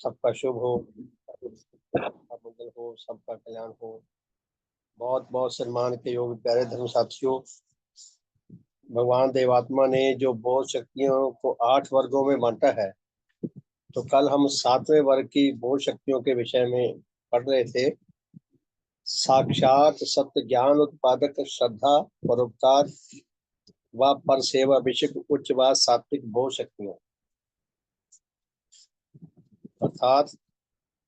सबका शुभ हो, सबका मंगल हो, सबका कल्याण हो। बहुत बहुत सम्मान के योग्य प्यारे धर्म साथियों, भगवान देवात्मा ने जो बोध शक्तियों को 8 वर्गों में बांटा है, तो कल हम 7वें वर्ग की बोध शक्तियों के विषय में पढ़ रहे थे। साक्षात सत्य ज्ञान उत्पादक श्रद्धा, परोपकार व पर सेवा विषय उच्च व सात्विक बोध शक्तियां, अर्थात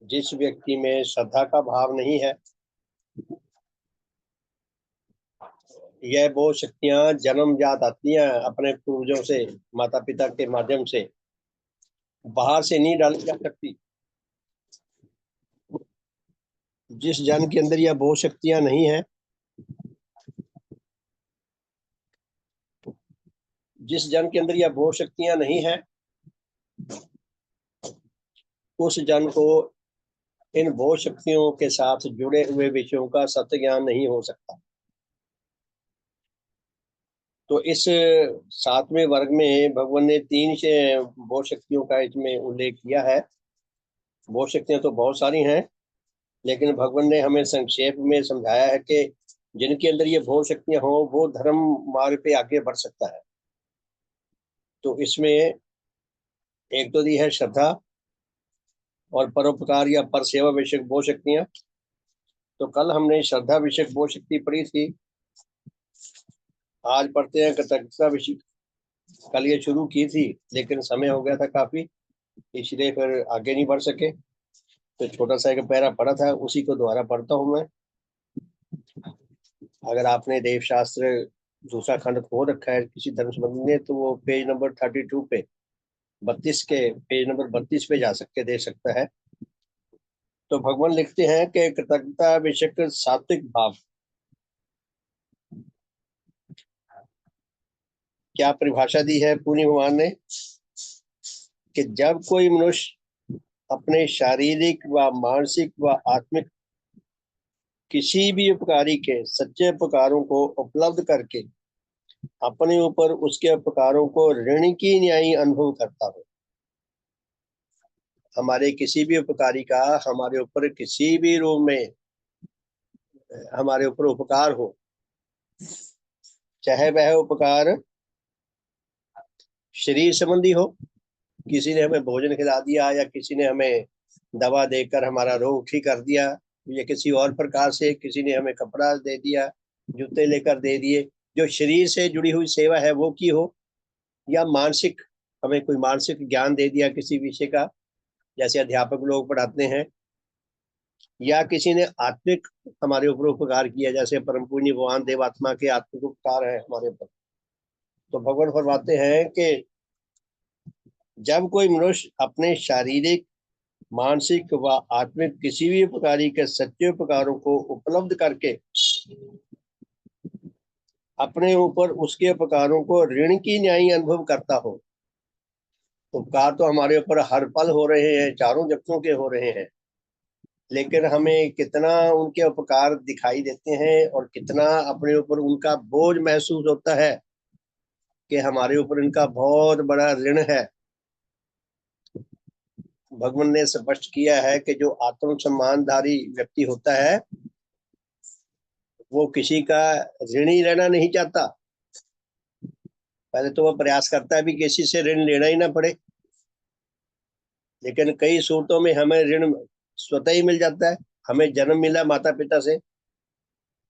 जिस व्यक्ति में श्रद्धा का भाव नहीं है, यह बोध शक्तियां जन्मजात आती हैं अपने पूर्वजों से, माता पिता के माध्यम से, बाहर से नहीं डाली जा सकती। जिस जन के अंदर यह बोध शक्तियां नहीं है, जिस जन के अंदर यह बोध शक्तियां नहीं है, उस जन को इन बोध शक्तियों के साथ जुड़े हुए विषयों का सत्य ज्ञान नहीं हो सकता। तो इस 7वें वर्ग में भगवान ने 3 से बोध शक्तियों का इसमें उल्लेख किया है। बोध शक्तियां तो बहुत सारी हैं, लेकिन भगवान ने हमें संक्षेप में समझाया है कि जिनके अंदर ये बोध शक्तियां हो, वो धर्म मार्ग पे आगे बढ़ सकता है। तो इसमें एक तो दी है श्रद्धा और परोपकार या पर सेवा विषयक बोध शक्तियां। तो कल हमने श्रद्धा विषयक बोध शक्ति पढ़ी थी। आज पढ़ते हैं कृतज्ञता विषय। कल ये शुरू की थी, लेकिन समय हो गया था काफी, इसलिए फिर आगे नहीं बढ़ सके। तो छोटा सा एक पैरा पढ़ा था, उसी को दोबारा पढ़ता हूँ मैं। अगर आपने देव शास्त्र दूसरा खंड खोल रखा है किसी धर्म संबंधी ने, तो वो पेज नंबर 32 पे 32 के पेज नंबर 32 पे जा सकते देख सकता है। तो भगवान लिखते हैं कि कृतज्ञता विषयक सात्विक भाव, क्या परिभाषा दी है पूर्णी भगवान ने कि जब कोई मनुष्य अपने शारीरिक व मानसिक व आत्मिक किसी भी उपकारी के सच्चे उपकारों को उपलब्ध करके अपने ऊपर उसके उपकारों को ऋण की न्यायी अनुभव करता हो। हमारे किसी भी उपकारी का हमारे ऊपर किसी भी रूप में हमारे ऊपर उपकार हो, चाहे वह उपकार शरीर संबंधी हो, किसी ने हमें भोजन खिला दिया या किसी ने हमें दवा देकर हमारा रोग ठीक कर दिया, या किसी और प्रकार से किसी ने हमें कपड़ा दे दिया, जूते लेकर दे दिए, जो शरीर से जुड़ी हुई सेवा है वो की हो, या मानसिक हमें कोई मानसिक ज्ञान दे दिया किसी विषय का, जैसे अध्यापक लोग पढ़ाते हैं, या किसी ने आत्मिक हमारे ऊपर उपकार किया, जैसे परम पूज्य भगवान देवात्मा के आत्मिक उपकार है हमारे ऊपर। तो भगवान फरमाते हैं कि जब कोई मनुष्य अपने शारीरिक मानसिक व आत्मिक किसी भी उपकारी के सच्चे उपकारों को उपलब्ध करके अपने ऊपर उसके उपकारों को ऋण की न्यायी अनुभव करता हो। उपकार तो हमारे ऊपर हर पल हो रहे हैं, चारों जगतों के हो रहे हैं, लेकिन हमें कितना उनके उपकार दिखाई देते हैं और कितना अपने ऊपर उनका बोझ महसूस होता है कि हमारे ऊपर इनका बहुत बड़ा ऋण है। भगवान ने स्पष्ट किया है कि जो आत्म सम्मानधारी व्यक्ति होता है, वो किसी का ऋणी रहना नहीं चाहता। पहले तो वह प्रयास करता है भी किसी से ऋण लेना ही ना पड़े, लेकिन कई सूरतों में हमें ऋण स्वतः ही मिल जाता है। हमें जन्म मिला माता पिता से,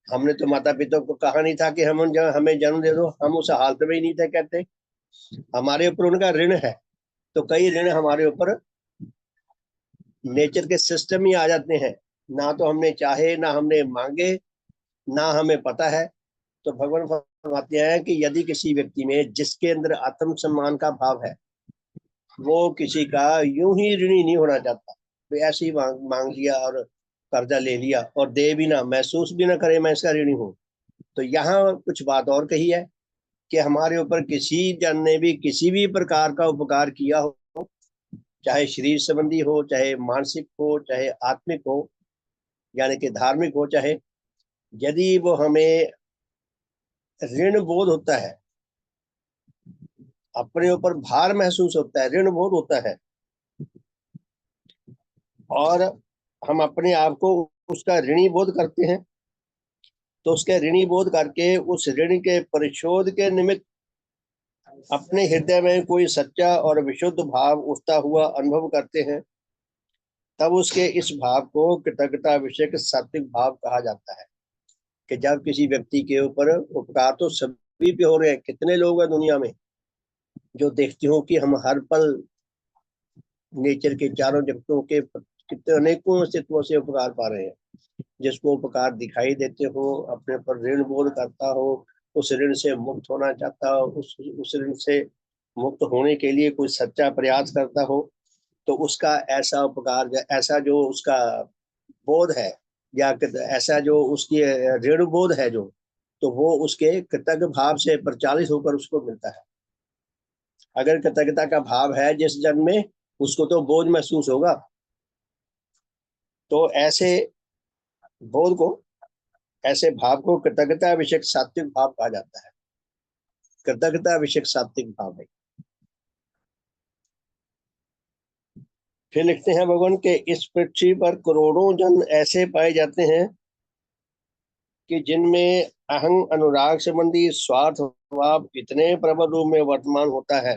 हमने तो माता पिता को कहा नहीं था कि हमें जन्म दे दो, हम उस हालत में ही नहीं थे कहते, हमारे ऊपर उनका ऋण है। तो कई ऋण हमारे ऊपर नेचर के सिस्टम ही आ जाते हैं, ना तो हमने चाहे, ना हमने मांगे, ना हमें पता है। तो भगवान फरमाते हैं कि यदि किसी व्यक्ति में जिसके अंदर आत्म सम्मान का भाव है, वो किसी का यूं ही ऋणी नहीं होना चाहता, तो ऐसे ही मांग लिया और कर्जा ले लिया और दे भी ना, महसूस भी ना करे मैं इसका ऋणी हूँ। तो यहाँ कुछ बात और कही है कि हमारे ऊपर किसी जन ने भी किसी भी प्रकार का उपकार किया हो, चाहे शरीर संबंधी हो, चाहे मानसिक हो, चाहे आत्मिक हो, यानी कि धार्मिक हो, चाहे, यदि वो हमें ऋण बोध होता है, अपने ऊपर भार महसूस होता है, ऋण बोध होता है, और हम अपने आप को उसका ऋणी बोध करते हैं, तो उसके ऋणी बोध करके उस ऋण के परिशोध के निमित्त अपने हृदय में कोई सच्चा और विशुद्ध भाव उठता हुआ अनुभव करते हैं, तब उसके इस भाव को कृतज्ञता विषयक सात्विक भाव कहा जाता है। कि जब किसी व्यक्ति के ऊपर उपकार तो सभी पे हो रहे हैं, कितने लोग हैं दुनिया में जो देखते हो कि हम हर पल नेचर के चारों जगतों के कितने अनेकों अस्तित्वों से उपकार पा रहे हैं। जिसको उपकार दिखाई देते हो, अपने पर ऋण बोध करता हो, उस ऋण से मुक्त होना चाहता हो, उस ऋण से मुक्त होने के लिए कोई सच्चा प्रयास करता हो, तो उसका ऐसा उपकार, ऐसा जो उसका बोध है, या ऐसा जो उसकी ऋण बोध है जो, तो वो उसके कृतज्ञ भाव से प्रचालित होकर उसको मिलता है। अगर कृतज्ञता का भाव है जिस जन्म में, उसको तो बोझ महसूस होगा। तो ऐसे बोध को, ऐसे भाव को कृतज्ञता विषयक सात्विक भाव कहा जाता है। कृतज्ञता विषयक सात्विक भाव है। फिर लिखते हैं भगवान के, इस पृथ्वी पर करोड़ों जन ऐसे पाए जाते हैं कि जिनमें अहं अनुराग संबंधी स्वार्थ भाव इतने प्रबल रूप में वर्तमान होता है।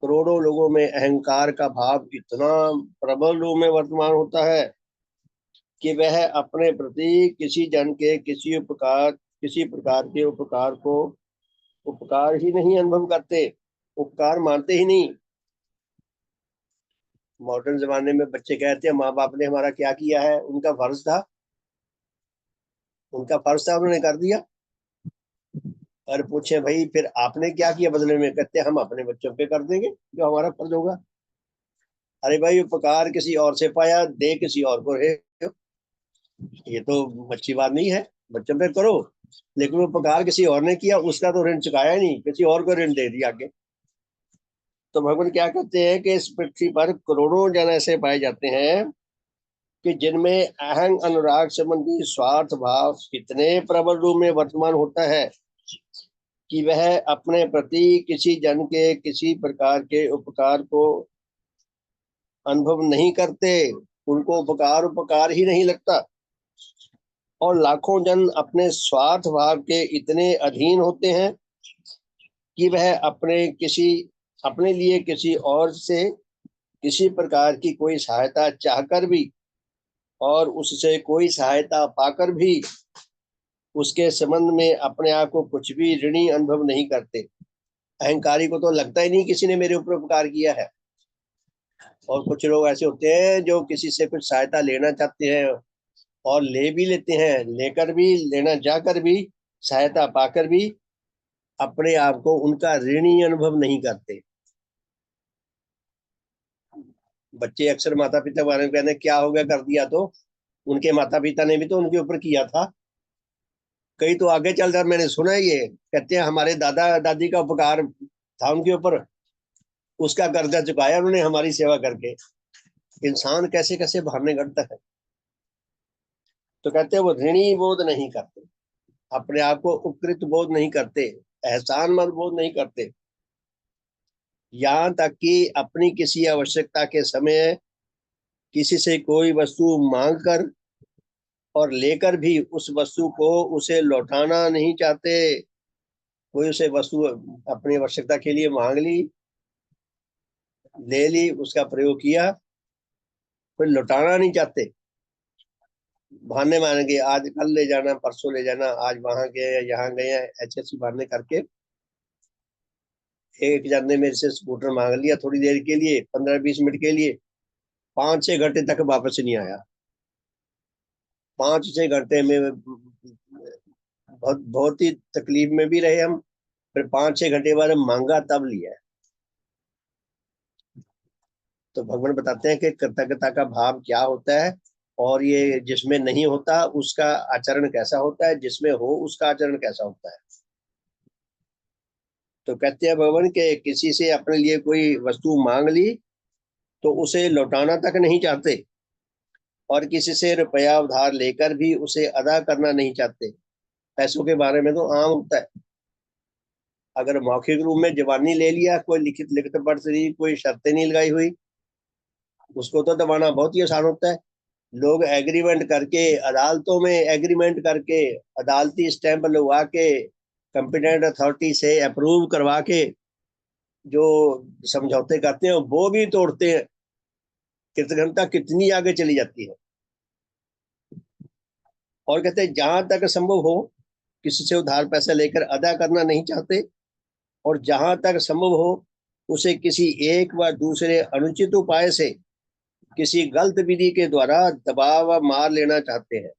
करोड़ों लोगों में अहंकार का भाव इतना प्रबल रूप में वर्तमान होता है कि वह अपने प्रति किसी जन के किसी प्रकार के उपकार को उपकार ही नहीं अनुभव करते, उपकार मानते ही नहीं। मॉडर्न जमाने में बच्चे कहते हैं माँ बाप ने हमारा क्या किया है, उनका फर्ज था, उनका फर्ज था, उन्होंने कर दिया। और पूछे भाई फिर आपने क्या किया बदले में, कहते हम अपने बच्चों पे कर देंगे जो हमारा फर्ज होगा। अरे भाई, उपकार किसी और से पाया, दे किसी और को रहे, ये तो अच्छी बात नहीं है। बच्चों पे करो, लेकिन वो उपकार किसी और ने किया, उसका तो ऋण चुकाया नहीं, किसी और को ऋण दे दिया आगे। तो भगवान क्या कहते हैं कि इस पृथ्वी पर करोड़ों जन ऐसे पाए जाते हैं कि जिनमें अहंग अनुराग संबंधी स्वार्थ भाव इतने प्रबल रूप में वर्तमान होता है कि वह अपने प्रति किसी जन के किसी प्रकार के उपकार को अनुभव नहीं करते, उनको उपकार उपकार ही नहीं लगता। और लाखों जन अपने स्वार्थ भाव के इतने अधीन होते हैं कि वह अपने लिए किसी और से किसी प्रकार की कोई सहायता चाहकर भी और उससे कोई सहायता पाकर भी उसके संबंध में अपने आप को कुछ भी ऋणी अनुभव नहीं करते। अहंकारी को तो लगता ही नहीं किसी ने मेरे ऊपर उपकार किया है। और कुछ लोग ऐसे होते हैं जो किसी से कुछ सहायता लेना चाहते हैं और ले भी लेते हैं, लेकर भी, लेना जाकर भी, सहायता पाकर भी अपने आप को उनका ऋणी अनुभव नहीं करते। बच्चे अक्सर माता पिता के बारे में कहते हैं क्या हो गया, कर दिया तो, उनके माता पिता ने भी तो उनके ऊपर किया था। कई तो आगे चलकर मैंने सुना है, ये कहते हैं हमारे दादा दादी का उपकार था उनके ऊपर, उसका कर्जा चुकाया उन्होंने हमारी सेवा करके। इंसान कैसे कैसे बहाने करता है। तो कहते हैं वो ऋणी बोध नहीं करते, अपने आप को उपकृत बोध नहीं करते, एहसान मंद बोध नहीं करते। यहाँ तक कि अपनी किसी आवश्यकता के समय किसी से कोई वस्तु मांग कर और लेकर भी उस वस्तु को उसे लौटाना नहीं चाहते। कोई उसे वस्तु अपनी आवश्यकता के लिए मांग ली, ले ली, उसका प्रयोग किया, फिर लौटाना नहीं चाहते। बहाने मारेंगे, आज कल ले जाना, परसों ले जाना, आज वहां गए या यहाँ गए, ऐसे ऐसे बहाने करके। एक जन ने मेरे से स्कूटर मांग लिया थोड़ी देर के लिए, 15-20 मिनट के लिए, 5-6 घंटे तक वापस नहीं आया। 5-6 घंटे में बहुत बहुत ही तकलीफ में भी रहे हम। फिर 5-6 घंटे बाद मांगा तब लिया है। तो भगवान बताते हैं कि कृतज्ञता का भाव क्या होता है, और ये जिसमें नहीं होता उसका आचरण कैसा होता है, जिसमें हो उसका आचरण कैसा होता है। तो कहते हैं भगवान के, किसी से अपने लिए कोई वस्तु मांग ली तो उसे लौटाना तक नहीं चाहते, और किसी से रुपया उधार लेकर भी उसे अदा करना नहीं चाहते। पैसों के बारे में तो आम होता है। अगर मौखिक रूप में जवानी ले लिया, कोई लिखित लिखित पढ़ रही, कोई शर्तें नहीं लगाई हुई, उसको तो दबाना बहुत ही आसान होता है। लोग एग्रीमेंट करके, अदालतों में एग्रीमेंट करके, अदालती स्टैंप लगवा के, कंपिटेंट अथॉरिटी से अप्रूव करवा के जो समझौते करते हैं वो भी तोड़ते हैं। कृतघ्नता कितनी आगे चली जाती है। और कहते हैं जहां तक संभव हो किसी से उधार पैसा लेकर अदा करना नहीं चाहते, और जहां तक संभव हो उसे किसी एक व दूसरे अनुचित उपाय से, किसी गलत विधि के द्वारा दबाव व मार लेना चाहते हैं,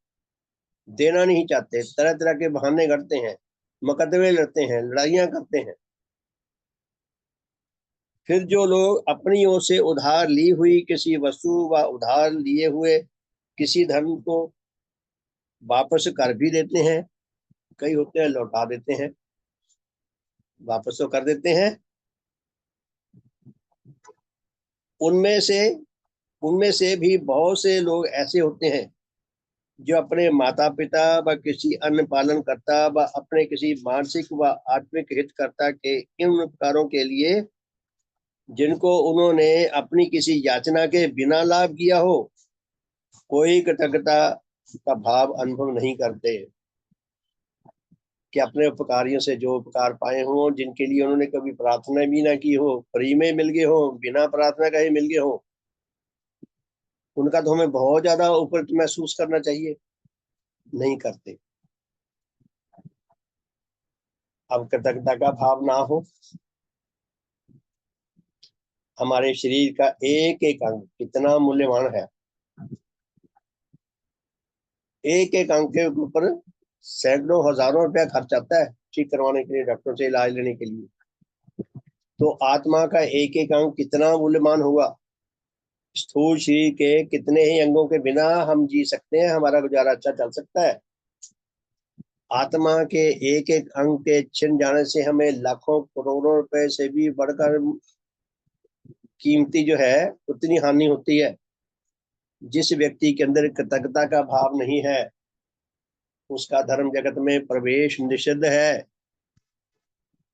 देना नहीं चाहते। तरह तरह के बहाने करते हैं, मुकदमे लड़ते हैं, लड़ाइयां करते हैं। फिर जो लोग अपनी ओर से उधार ली हुई किसी वस्तु व उधार लिए हुए किसी धन को वापस कर भी देते हैं, कई होते हैं लौटा देते हैं, वापस तो कर देते हैं। उनमें से उनमें से भी बहुत से लोग ऐसे होते हैं जो अपने माता पिता व किसी अन्य पालन करता व अपने किसी मानसिक व आत्मिक हितकर्ता के इन उपकारों के लिए, जिनको उन्होंने अपनी किसी याचना के बिना लाभ किया हो, कोई कृतज्ञता का भाव अनुभव नहीं करते। कि अपने उपकारियों से जो उपकार पाए हों, जिनके लिए उन्होंने कभी प्रार्थना भी ना की हो, फ्री में मिल गए हो, बिना प्रार्थना का ही मिल गए हो, उनका तो हमें बहुत ज्यादा उपकृत महसूस करना चाहिए, नहीं करते। अब कृतज्ञता का भाव ना हो, हमारे शरीर का एक एक अंग कितना मूल्यवान है। एक एक अंग के ऊपर सैकड़ों हजारों रुपया खर्च आता है ठीक करवाने के लिए, डॉक्टर से इलाज लेने के लिए। तो आत्मा का एक एक अंग कितना मूल्यवान होगा। स्थूल शरीर के कितने ही अंगों के बिना हम जी सकते हैं, हमारा गुजारा अच्छा चल सकता है। आत्मा के एक एक अंग के छिन जाने से हमें लाखों करोड़ों रुपए से भी बढ़कर कीमती जो है उतनी हानि होती है। जिस व्यक्ति के अंदर कृतज्ञता का भाव नहीं है, उसका धर्म जगत में प्रवेश निषिद्ध है।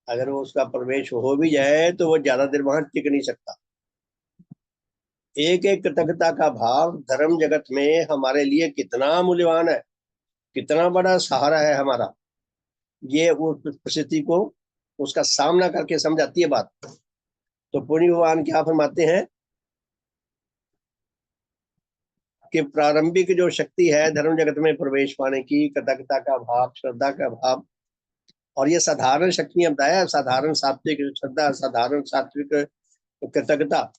अगर वो उसका प्रवेश हो भी जाए तो वो ज्यादा देर वहां टिक नहीं सकता। एक एक कृतज्ञता का भाव धर्म जगत में हमारे लिए कितना मूल्यवान है, कितना बड़ा सहारा है हमारा, ये उस परिस्थिति को, उसका सामना करके समझाती है बात। तो पुण्य भगवान क्या फरमाते हैं कि प्रारंभिक जो शक्ति है धर्म जगत में प्रवेश पाने की, कृतज्ञता का भाव, श्रद्धा का भाव, और ये साधारण शक्तियां बताया, साधारण सात्विक श्रद्धा, साधारण सात्विक कृतज्ञता,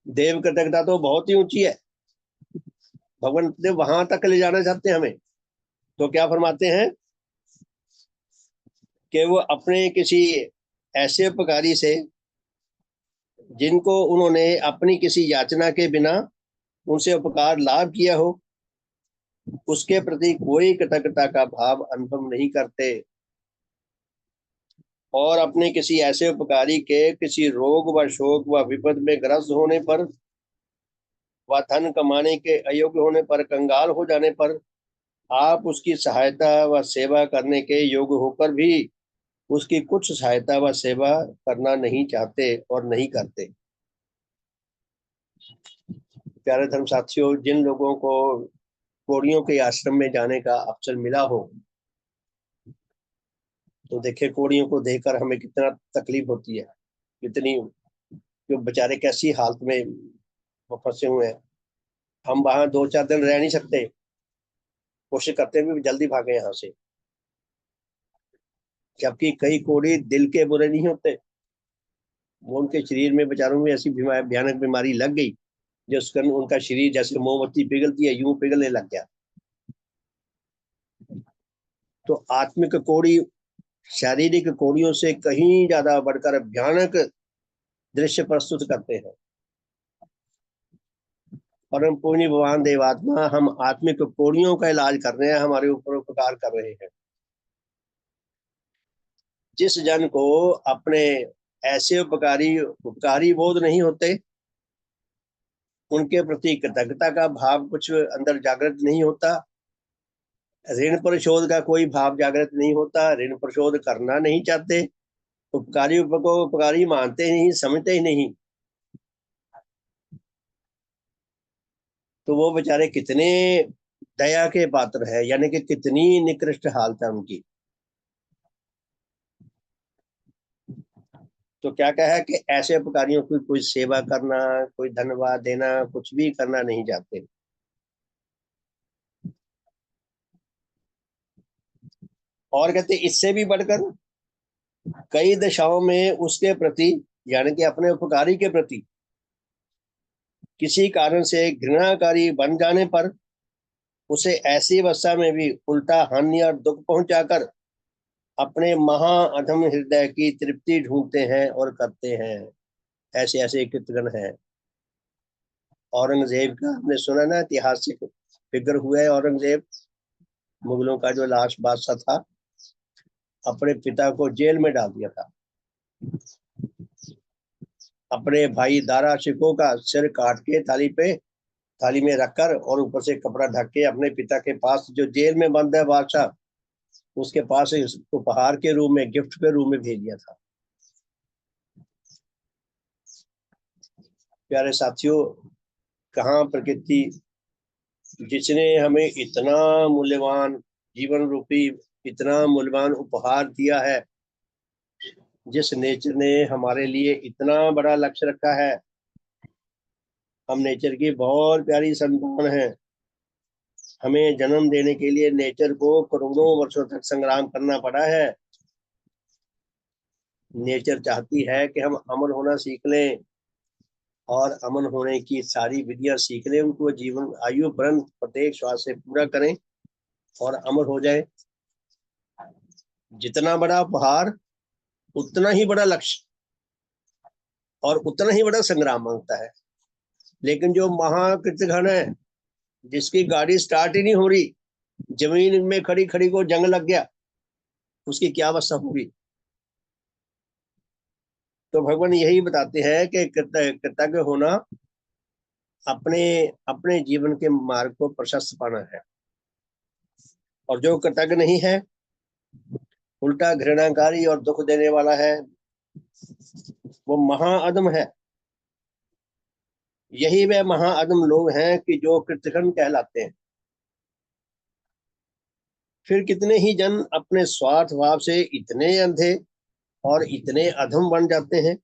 देव कृतज्ञता तो बहुत ही ऊंची है। भगवान देव वहां तक ले जाना चाहते हैं हमें। तो क्या फरमाते हैं कि वो अपने किसी ऐसे उपकारी से, जिनको उन्होंने अपनी किसी याचना के बिना उनसे उपकार लाभ किया हो, उसके प्रति कोई कृतज्ञता का भाव अनुभव नहीं करते, और अपने किसी ऐसे उपकारी के किसी रोग व शोक व विपद में ग्रस्त होने पर, व धन कमाने के अयोग्य होने पर, कंगाल हो जाने पर, आप उसकी सहायता व सेवा करने के योग्य होकर भी उसकी कुछ सहायता व सेवा करना नहीं चाहते और नहीं करते। प्यारे धर्म साथियों, जिन लोगों को कोड़ियों के आश्रम में जाने का अवसर मिला हो, तो देखे कोड़ियों को देखकर हमें कितना तकलीफ होती है, कितनी, जो बेचारे कैसी हालत में वो फंसे हुए हैं। हम वहां 2-4 दिन रह नहीं सकते, कोशिश करते हैं भी जल्दी भागे यहाँ से। जबकि कई कोड़ी दिल के बुरे नहीं होते, वो उनके शरीर में बेचारों में ऐसी भयानक बीमारी लग गई जिस कारण उनका शरीर जैसे मोमबत्ती पिघलती है यूं पिघलने लग गया। तो आत्मिक कोड़ी शारीरिक कोड़ियों से कहीं ज्यादा बढ़कर भयानक दृश्य प्रस्तुत करते हैं। परम पुण्य भगवान देवात्मा हम आत्मिक कोड़ियों का इलाज कर रहे हैं, हमारे ऊपर उपकार कर रहे हैं। जिस जन को अपने ऐसे उपकारी उपकारी बोध नहीं होते, उनके प्रति कृतज्ञता का भाव कुछ अंदर जागृत नहीं होता, ऋण परिशोध का कोई भाव जागृत नहीं होता, ऋण परिशोध करना नहीं चाहते, उपकारी को उपकारी मानते नहीं, समझते ही नहीं, तो वो बेचारे कितने दया के पात्र है, यानी कि कितनी निकृष्ट हालत है उनकी। तो क्या कहा है कि ऐसे उपकारियों की कोई सेवा करना, कोई धन्यवाद देना, कुछ भी करना नहीं चाहते। और कहते इससे भी बढ़कर कई दशाओं में उसके प्रति, यानी कि अपने उपकारी के प्रति किसी कारण से घृणाकारी बन जाने पर उसे ऐसी अवस्था में भी उल्टा हानि और दुख पहुंचाकर अपने महा अधम हृदय की तृप्ति ढूंढते हैं और करते हैं। ऐसे ऐसे कृतगण हैं। औरंगजेब का हमने सुना ना, ऐतिहासिक फिगर हुआ है। औरंगजेब मुगलों का जो लास्ट बादशाह था, अपने पिता को जेल में डाल दिया था। अपने भाई दारा शिकोह का सिर काट के थाली में रखकर और ऊपर से कपड़ा ढक के अपने पिता के पास, जो जेल में बंद है बादशाह, उसके पास उपहार के रूप में, गिफ्ट के रूप में भेज दिया था। प्यारे साथियों, कहाँ प्रकृति, जिसने हमें इतना मूल्यवान जीवन रूपी, इतना मूल्यवान उपहार दिया है, जिस नेचर ने हमारे लिए इतना बड़ा लक्ष्य रखा है। हम नेचर की बहुत प्यारी संतान हैं। हमें जन्म देने के लिए नेचर को करोड़ों वर्षों तक संग्राम करना पड़ा है। नेचर चाहती है कि हम अमर होना सीख लें, और अमन होने की सारी विधियां सीख लें, उनको जीवन आयु पर्यंत प्रत्येक श्वास से पूरा करें और अमर हो जाए। जितना बड़ा उपहार उतना ही बड़ा लक्ष्य और उतना ही बड़ा संग्राम मांगता है। लेकिन जो महाकृतघन है, जिसकी गाड़ी स्टार्ट ही नहीं हो रही, जमीन में खड़ी खड़ी को जंग लग गया, उसकी क्या अवस्था होगी। तो भगवान यही बताते हैं कि कृतज्ञ होना अपने अपने जीवन के मार्ग को प्रशस्त पाना है। और जो कृतज्ञ नहीं है, उल्टा घृणाकारी और दुख देने वाला है, वो महाअदम है। यही वे महाअदम लोग हैं कि जो कृतघ्न कहलाते हैं। फिर कितने ही जन अपने स्वार्थ भाव से इतने अंधे और इतने अधम बन जाते हैं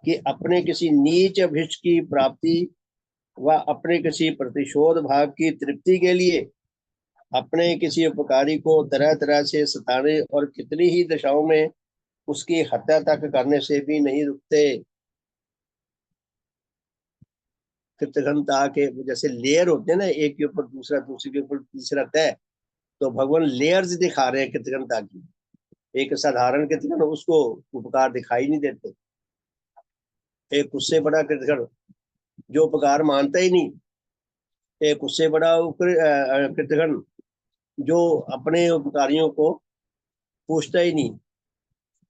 कि अपने किसी नीच अभिष्ट की प्राप्ति व अपने किसी प्रतिशोध भाव की तृप्ति के लिए अपने किसी उपकारी को तरह तरह से सताने और कितनी ही दशाओं में उसकी हत्या तक करने से भी नहीं रुकते। कृतघ्नता के जैसे लेयर होते हैं ना, एक के ऊपर दूसरा, दूसरे के ऊपर तीसरा तय, तो भगवान लेयर्स दिखा रहे हैं कृतघ्नता की। एक साधारण कृतघ्न, उसको उपकार दिखाई नहीं देते। एक उससे बड़ा कृतघ्न जो उपकार मानता ही नहीं। एक उससे बड़ा कृतघ्न जो अपने उपकारियों को पूछता ही नहीं,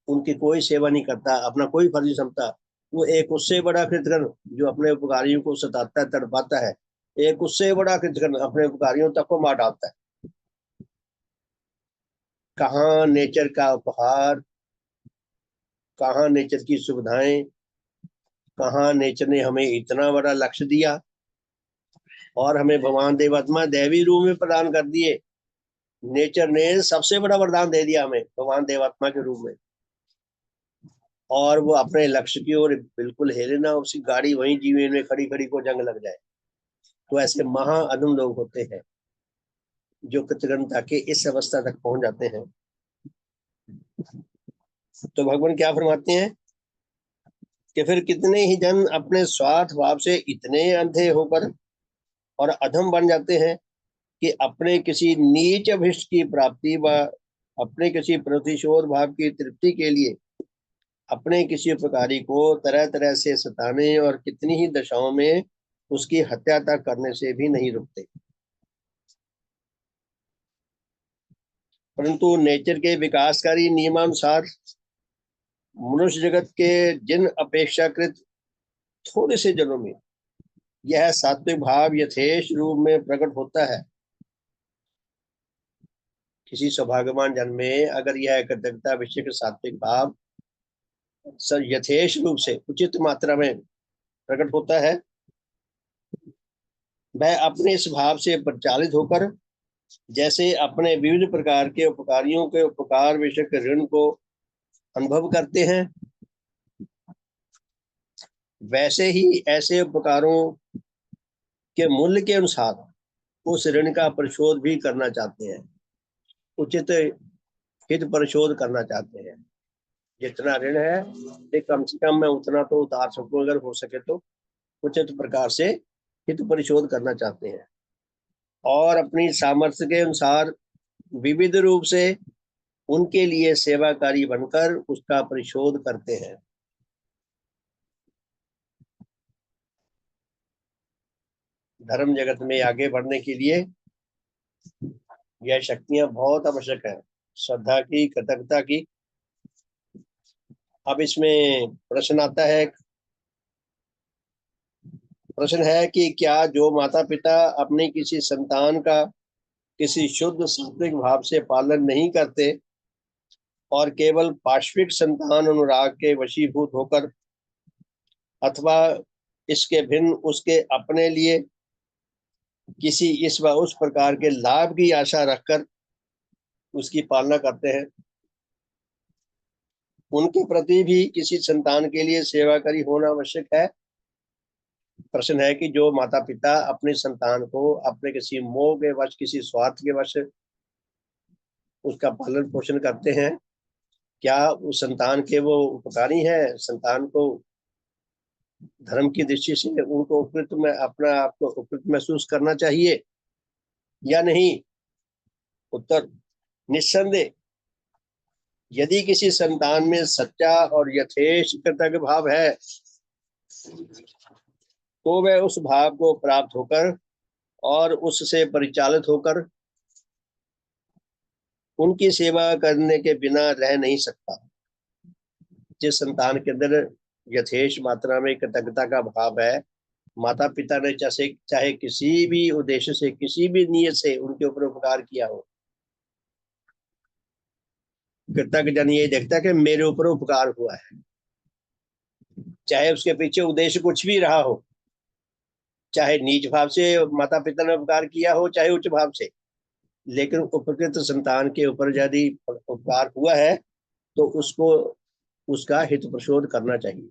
उनकी कोई सेवा नहीं करता, अपना कोई फर्ज समझता। वो एक उससे बड़ा कृतघ्न जो अपने उपकारियों को सताता है, तड़पाता है। एक उससे बड़ा कृतघ्न अपने उपकारियों तक को मार डालता है। कहाँ नेचर का उपहार, कहाँ नेचर की सुविधाएं, कहाँ नेचर ने हमें इतना बड़ा लक्ष्य दिया और हमें भगवान देवात्मा दैवी रूप में प्रदान कर दिए। नेचर ने सबसे बड़ा वरदान दे दिया हमें भगवान देवात्मा के रूप में, और वो अपने लक्ष्य की ओर बिल्कुल हेले ना, उसकी गाड़ी वहीं जीवन में खड़ी खड़ी को जंग लग जाए। तो ऐसे महाअदम लोग होते हैं जो कृतज्ञता के इस अवस्था तक पहुंच जाते हैं। तो भगवान क्या फरमाते हैं कि फिर कितने ही जन अपने स्वार्थ भाव से इतने अंधे होकर और अधम बन जाते हैं कि अपने किसी नीच अभिष्ट की प्राप्ति व अपने किसी प्रतिशोध भाव की तृप्ति के लिए अपने किसी उपकारी को तरह तरह से सताने और कितनी ही दशाओं में उसकी हत्या तक करने से भी नहीं रुकते। परंतु नेचर के विकासकारी नियमानुसार मनुष्य जगत के जिन अपेक्षाकृत थोड़े से जनों में यह सात्विक भाव यथेष रूप में प्रकट होता है, किसी सौभाग्यवान जन में अगर यह कृतज्ञता विषय सात्विक भाव यथेष रूप से उचित मात्रा में प्रकट होता है, वह अपने इस भाव से परिचालित होकर जैसे अपने विविध प्रकार के उपकारियों के उपकार विषयक ऋण को अनुभव करते हैं, वैसे ही ऐसे उपकारों के मूल्य के अनुसार उस ऋण का परिशोध भी करना चाहते हैं, उचित हित परिशोध करना चाहते हैं। जितना ऋण है ये कम से कम मैं उतना तो उतार सकूं, अगर हो सके तो उचित प्रकार से हित परिशोध करना चाहते हैं और अपनी सामर्थ्य के अनुसार विविध रूप से उनके लिए सेवाकारी बनकर उसका परिशोध करते हैं। धर्म जगत में आगे बढ़ने के लिए यह शक्तियां बहुत आवश्यक है, श्रद्धा की, कृतज्ञता की। अब इसमें प्रश्न है कि क्या जो माता पिता अपने किसी संतान का किसी शुद्ध सात्विक भाव से पालन नहीं करते और केवल पाश्विक संतान अनुराग के वशीभूत होकर अथवा इसके भिन्न उसके अपने लिए किसी इस व उस प्रकार के लाभ की आशा रखकर उसकी पालना करते हैं, उनके प्रति भी किसी संतान के लिए सेवाकारी होना आवश्यक है। प्रश्न है कि जो माता पिता अपने संतान को अपने किसी मोह के वश, किसी स्वार्थ के वश उसका पालन पोषण करते हैं, क्या उस संतान के वो उपकारी हैं? संतान को धर्म की दृष्टि से उनको उपकृत में अपना आपको उपकृत महसूस करना चाहिए या नहीं? उत्तर निस्संदेह, यदि किसी संतान में सच्चा और यथेष्ट कृतज्ञ भाव है तो वह उस भाव को प्राप्त होकर और उससे परिचालित होकर उनकी सेवा करने के बिना रह नहीं सकता। जिस संतान के अंदर यथेष्ट मात्रा में कृतज्ञता का भाव है, माता पिता ने चाहे किसी भी उद्देश्य से, किसी भी नियत से उनके ऊपर उपकार किया हो, कृतज्ञ जन ये देखता है कि मेरे ऊपर उपकार हुआ है, चाहे उसके पीछे उद्देश्य कुछ भी रहा हो, चाहे नीच भाव से माता पिता ने उपकार किया हो, चाहे उच्च भाव से, लेकिन उपकृत संतान के ऊपर यदि उपकार हुआ है तो उसको उसका हित प्रशोध करना चाहिए।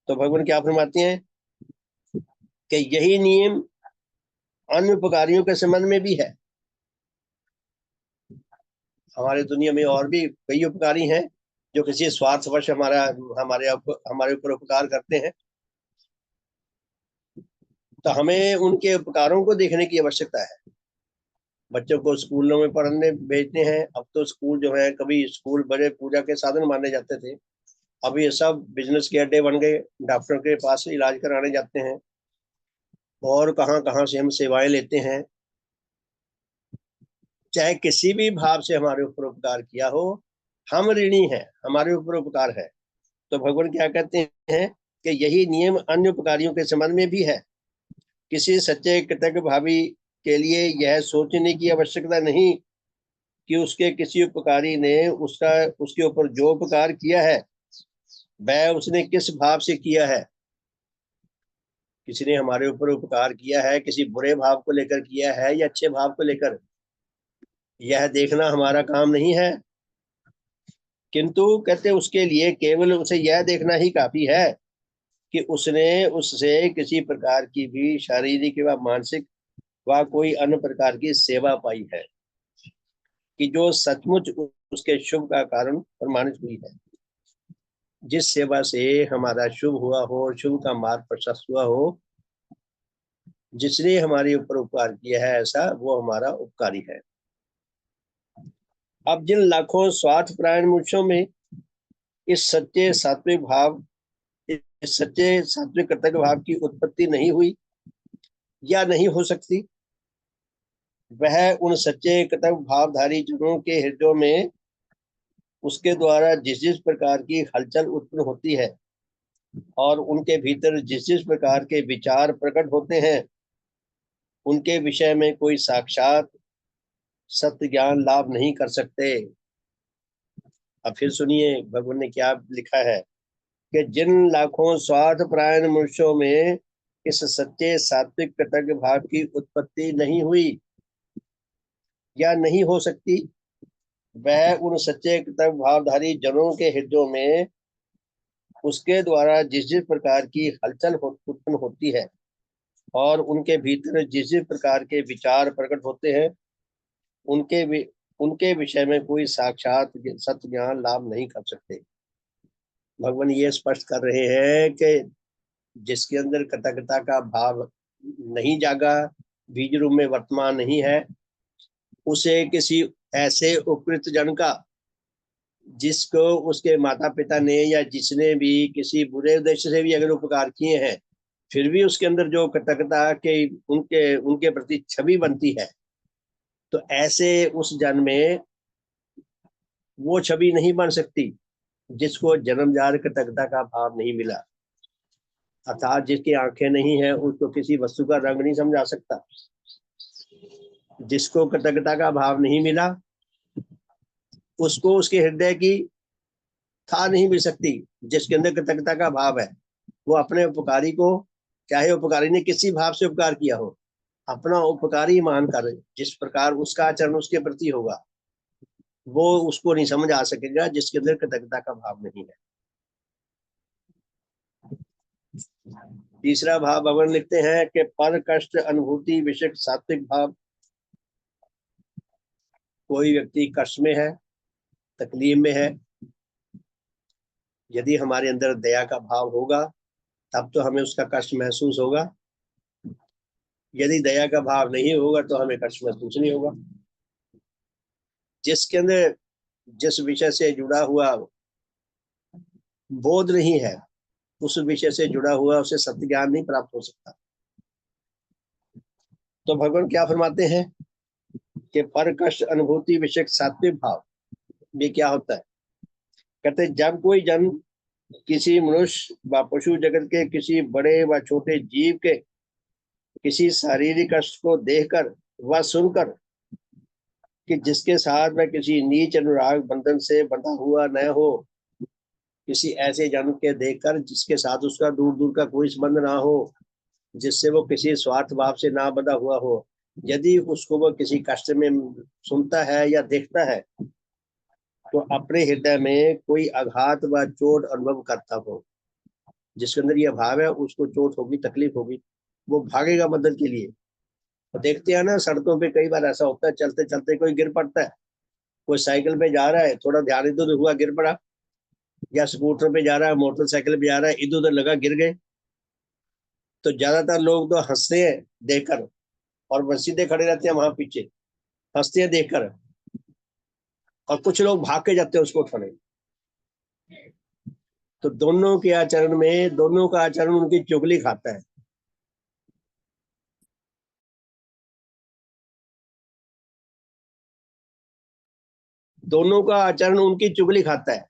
तो भगवान क्या फरमाते हैं कि यही नियम अन्य उपकारियों के संबंध में भी है। हमारे दुनिया में और भी कई उपकारी हैं जो किसी स्वार्थवश हमारे ऊपर उपकार करते हैं, तो हमें उनके उपकारों को देखने की आवश्यकता है। बच्चों को स्कूलों में पढ़ने भेजते हैं, अब तो स्कूल जो है, कभी स्कूल बड़े पूजा के साधन माने जाते थे, अब ये सब बिजनेस के अड्डे बन गए, डॉक्टर के पास इलाज कराने जाते हैं और कहाँ कहाँ से हम सेवाएं लेते हैं। चाहे किसी भी भाव से हमारे ऊपर उपकार किया हो, हम ऋणी हैं, हमारे ऊपर उपकार है। तो भगवान क्या कहते हैं कि यही नियम अन्य उपकारियों के संबंध में भी है। किसी सच्चे कृतज्ञ भावी के लिए यह सोचने की आवश्यकता नहीं कि उसके किसी उपकारी ने उसके ऊपर जो उपकार किया है वह उसने किस भाव से किया है। किसी ने हमारे ऊपर उपकार किया है किसी बुरे भाव को लेकर किया है या अच्छे भाव को लेकर, यह देखना हमारा काम नहीं है, किंतु कहते उसके लिए केवल उसे यह देखना ही काफी है कि उसने उससे किसी प्रकार की भी शारीरिक व मानसिक व कोई अन्य प्रकार की सेवा पाई है कि जो सचमुच उसके शुभ का कारण प्रमाणित हुई है। जिस सेवा से हमारा शुभ हुआ हो, शुभ का मार्ग प्रशस्त हुआ हो, जिसने हमारे ऊपर उपकार किया है, ऐसा वो हमारा उपकारी है। अब जिन लाखों स्वार्थ परायण मनुष्यों में इस सच्चे सात्विक कृतज्ञ भाव की उत्पत्ति नहीं हुई या नहीं हो सकती, वह उन सच्चे कृतज्ञ भावधारी जनों के हृदयों में उसके द्वारा जिस जिस प्रकार की हलचल उत्पन्न होती है और उनके भीतर जिस जिस प्रकार के विचार प्रकट होते हैं, उनके विषय में कोई साक्षात सत्य ज्ञान लाभ नहीं कर सकते। अब फिर सुनिए भगवान ने क्या लिखा है कि जिन लाखों स्वार्थ परायण मनुष्यों में इस सच्चे सात्विक कृतज्ञ भाव की उत्पत्ति नहीं हुई या नहीं हो सकती। वह उन सच्चे कृतज्ञ भावधारी जनों के हृदयों में उसके द्वारा जिस जिस प्रकार की हलचल उत्पन्न होती है और उनके भीतर जिस जिस प्रकार के विचार प्रकट होते हैं, उनके उनके विषय में कोई साक्षात सत्य ज्ञान लाभ नहीं कर सकते। भगवान ये स्पष्ट कर रहे हैं कि जिसके अंदर कृतज्ञता का भाव नहीं जागा, बीज रूप में वर्तमान नहीं है, उसे किसी ऐसे उपकृत जन का, जिसको उसके माता पिता ने या जिसने भी किसी बुरे उद्देश्य से भी अगर उपकार किए हैं, फिर भी उसके अंदर जो कृतज्ञता के उनके उनके प्रति छवि बनती है, तो ऐसे उस जन में वो छवि नहीं बन सकती जिसको जन्मजात कृतज्ञता का भाव नहीं मिला। अर्थात जिसकी आंखें नहीं है उसको किसी वस्तु का रंग नहीं समझा सकता। जिसको कृतज्ञता का भाव नहीं मिला उसको उसके हृदय की था नहीं मिल सकती। जिसके अंदर कृतज्ञता का भाव है वो अपने उपकारी को, चाहे उपकारी ने किसी भाव से उपकार किया हो, अपना उपकारी मानकर जिस प्रकार उसका आचरण उसके प्रति होगा, वो उसको नहीं समझ आ सकेगा जिसके अंदर कृतज्ञता का भाव नहीं है। तीसरा भाव भगवान लिखते हैं कि पर कष्ट अनुभूति विषय सात्विक भाव। कोई व्यक्ति कष्ट में है, तकलीफ में है, यदि हमारे अंदर दया का भाव होगा तब तो हमें उसका कष्ट महसूस होगा। यदि दया का भाव नहीं होगा तो हमें कष्ट महसूस नहीं होगा। जिसके अंदर जिस विषय से जुड़ा हुआ बोध नहीं है, उस विषय से जुड़ा हुआ उसे सत्य ज्ञान नहीं प्राप्त हो सकता। तो भगवान क्या फरमाते हैं कि पर कष्ट अनुभूति विषय सात्विक भाव ये क्या होता है। कहते जब कोई जन किसी मनुष्य व पशु जगत के किसी बड़े व छोटे जीव के किसी शारीरिक कष्ट को देखकर व सुनकर कि जिसके साथ वह किसी नीच अनुराग बंधन से बंधा हुआ न हो, किसी ऐसे जन के देखकर जिसके साथ उसका दूर दूर का कोई संबंध ना हो, जिससे वो किसी स्वार्थ भाव से ना बंधा हुआ हो, यदि उसको वो किसी कष्ट में सुनता है या देखता है तो अपने हृदय में कोई आघात व चोट अनुभव करता हो। जिसके अंदर यह भाव है उसको चोट होगी, तकलीफ होगी, वो भागेगा मदद के लिए। तो देखते हैं ना सड़कों पे कई बार ऐसा होता है, चलते चलते कोई गिर पड़ता है, कोई साइकिल पे जा रहा है, थोड़ा ध्यान इधर हुआ गिर पड़ा, या स्कूटर पे जा रहा है, मोटरसाइकिल पे जा रहा है, इधर उधर लगा गिर गए। तो ज्यादातर लोग तो हंसते हैं देखकर और बस सीधे खड़े रहते हैं वहां पीछे, हंसते हैं देखकर, और कुछ लोग भाग के जाते हैं उसको उठाने। तो दोनों के आचरण में, दोनों का आचरण उनकी चुगली खाता है। दोनों का आचरण उनकी चुगली खाता है।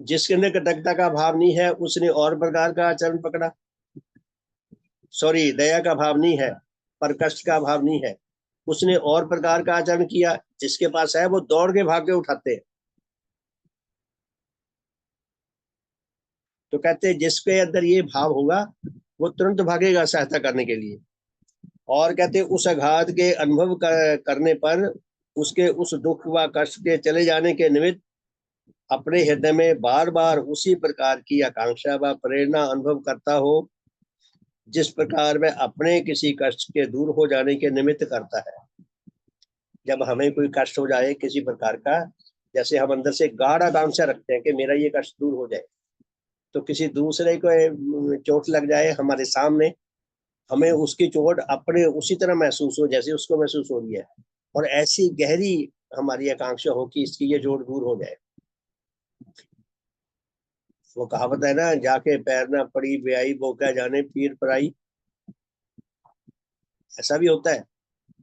जिसके अंदर कृतज्ञता का भाव नहीं है उसने और प्रकार का आचरण पकड़ा, सॉरी दया का भाव नहीं है, पर कष्ट का भाव नहीं है, उसने और प्रकार का आचरण किया। जिसके पास है वो दौड़ के भाग के उठाते हैं। तो कहते हैं जिसके अंदर ये भाव होगा वो तुरंत भागेगा सहायता करने के लिए। और कहते हैं उस आघात के अनुभव करने पर उसके उस दुख व कष्ट के चले जाने के निमित्त अपने हृदय में बार बार उसी प्रकार की आकांक्षा व प्रेरणा अनुभव करता हो जिस प्रकार वह अपने किसी कष्ट के दूर हो जाने के निमित्त करता है। जब हमें कोई कष्ट हो जाए किसी प्रकार का, जैसे हम अंदर से गाढ़ आकांक्षा रखते हैं कि मेरा ये कष्ट दूर हो जाए, तो किसी दूसरे को चोट लग जाए हमारे सामने, हमें उसकी चोट अपने उसी तरह महसूस हो जैसे उसको महसूस हो रही है, और ऐसी गहरी हमारी आकांक्षा हो कि इसकी ये चोट दूर हो जाए। वो कहावत है ना, जाके पैर ना पड़ी ब्याई वो क्या जाने पीर पराई। ऐसा भी होता है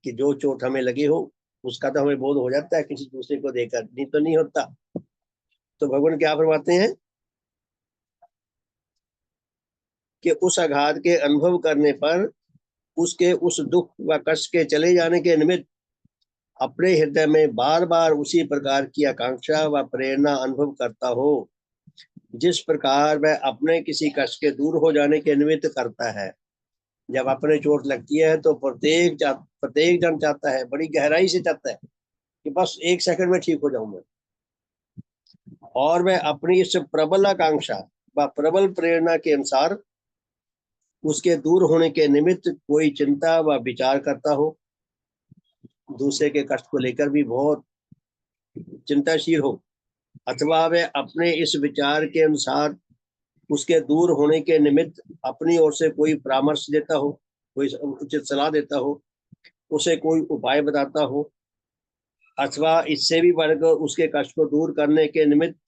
कि जो चोट हमें लगी हो उसका तो हमें बोध हो जाता है किसी दूसरे को देखकर, नहीं तो नहीं होता। तो भगवान क्या फरमाते हैं कि उस आघात के अनुभव करने पर उसके उस दुख व कष्ट के चले जाने के निमित्त अपने हृदय में बार बार उसी प्रकार की आकांक्षा व प्रेरणा अनुभव करता हो जिस प्रकार वह अपने किसी कष्ट के दूर हो जाने के निमित्त करता है। जब अपने चोट लगती है तो प्रत्येक जन चाहता है, बड़ी गहराई से चाहता है कि बस 1 सेकंड में ठीक हो जाऊं मैं। और वह अपनी इस प्रबल आकांक्षा व प्रबल प्रेरणा के अनुसार उसके दूर होने के निमित्त कोई चिंता व विचार करता हो, दूसरे के कष्ट को लेकर भी बहुत चिंताशील हो, अथवा वह अपने इस विचार के अनुसार उसके दूर होने के निमित्त अपनी ओर से कोई परामर्श देता हो, कोई उचित सलाह देता हो, उसे कोई उपाय बताता हो, अथवा इससे भी बढ़कर उसके कष्ट को दूर करने के निमित्त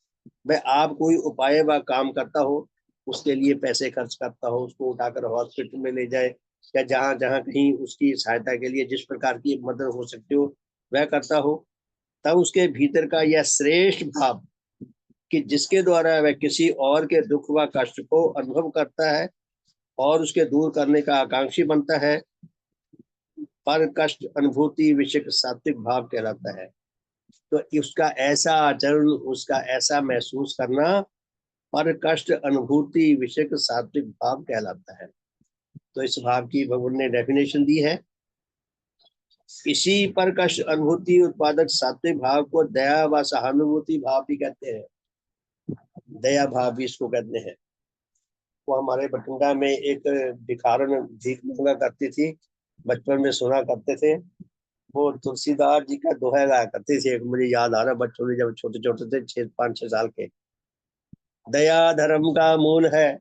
वह आप कोई उपाय व काम करता हो, उसके लिए पैसे खर्च करता हो, उसको उठाकर हॉस्पिटल में ले जाए, या जहां जहां कहीं उसकी सहायता के लिए जिस प्रकार की मदद हो सकती हो वह करता हो, तब उसके भीतर का यह श्रेष्ठ भाव कि जिसके द्वारा वह किसी और के दुख व कष्ट को अनुभव करता है और उसके दूर करने का आकांक्षी बनता है, पर कष्ट अनुभूति विषयक सात्विक भाव कहलाता है। तो उसका ऐसा आचरण, उसका ऐसा महसूस करना पर कष्ट अनुभूति विषयक सात्विक भाव कहलाता है। तो इस भाव की भगवान ने डेफिनेशन दी है। इसी पर कष्ट अनुभूति उत्पादक सात्विक भाव को दया व सहानुभूति भाव भी कहते हैं। दया भाव भी इसको कहते हैं। वो हमारे बठिंडा में एक भिखारन भीख मांगा करती थी, बचपन में सुना करते थे। वो तुलसीदास जी का दोहा गाया करते थे। मुझे याद आ रहा, बच्चों में जब छोटे छोटे थे, 5-6 साल के। दया धर्म का मूल है,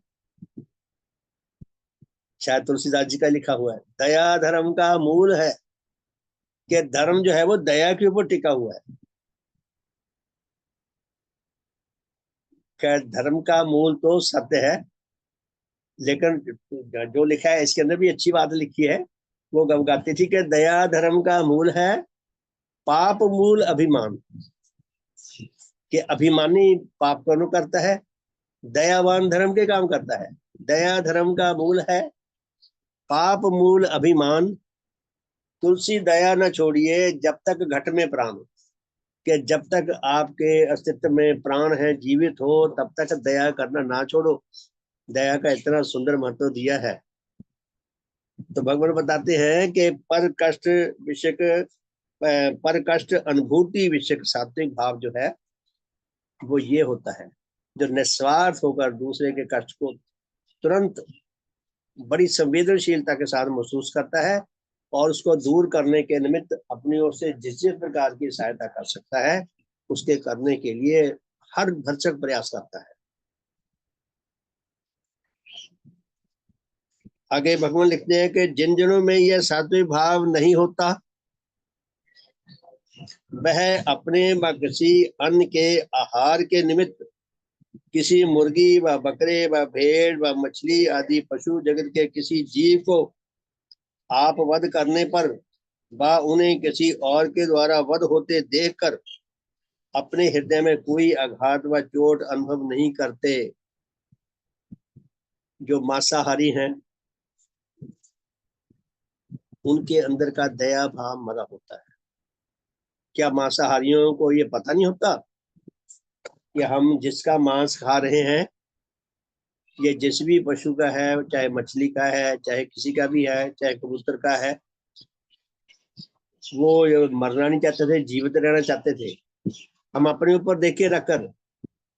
शायद तुलसीदास जी का लिखा हुआ है। दया धर्म का मूल है, कि धर्म जो है वो दया के ऊपर टिका हुआ है। क्या धर्म का मूल तो सत्य है, लेकिन जो लिखा है इसके अंदर भी अच्छी बात लिखी है। वो गाती थी कि दया धर्म का मूल है, पाप मूल अभिमान। कि अभिमानी पाप कर्म करता है, दयावान धर्म के काम करता है। दया धर्म का मूल है, पाप मूल अभिमान। तुलसी दया न छोड़िए जब तक घट में प्राण। कि जब तक आपके अस्तित्व में प्राण है, जीवित हो, तब तक दया करना ना छोड़ो। दया का इतना सुंदर महत्व दिया है। तो भगवान बताते हैं कि पर कष्ट अनुभूति विषयक सात्विक भाव जो है वो ये होता है, जो निस्वार्थ होकर दूसरे के कष्ट को तुरंत बड़ी संवेदनशीलता के साथ महसूस करता है और उसको दूर करने के निमित्त अपनी ओर से जिस जिस प्रकार की सहायता कर सकता है उसके करने के लिए हर भरसक प्रयास करता है। आगे भगवान लिखते हैं कि जिन जनों में यह सात्विक भाव नहीं होता, वह अपने व किसी अन्य के आहार के निमित्त किसी मुर्गी व बकरे व भेड़ व मछली आदि पशु जगत के किसी जीव को आप वध करने पर व उन्हें किसी और के द्वारा वध होते देखकर अपने हृदय में कोई आघात व चोट अनुभव नहीं करते। जो मांसाहारी हैं उनके अंदर का दया भाव मरा होता है। क्या मांसाहारियों को ये पता नहीं होता कि हम जिसका मांस खा रहे हैं ये जिस भी पशु का है, चाहे मछली का है, चाहे किसी का भी है, चाहे कबूतर का है, वो मरना नहीं चाहते थे, जीवित रहना चाहते थे। हम अपने ऊपर देखिए रखकर,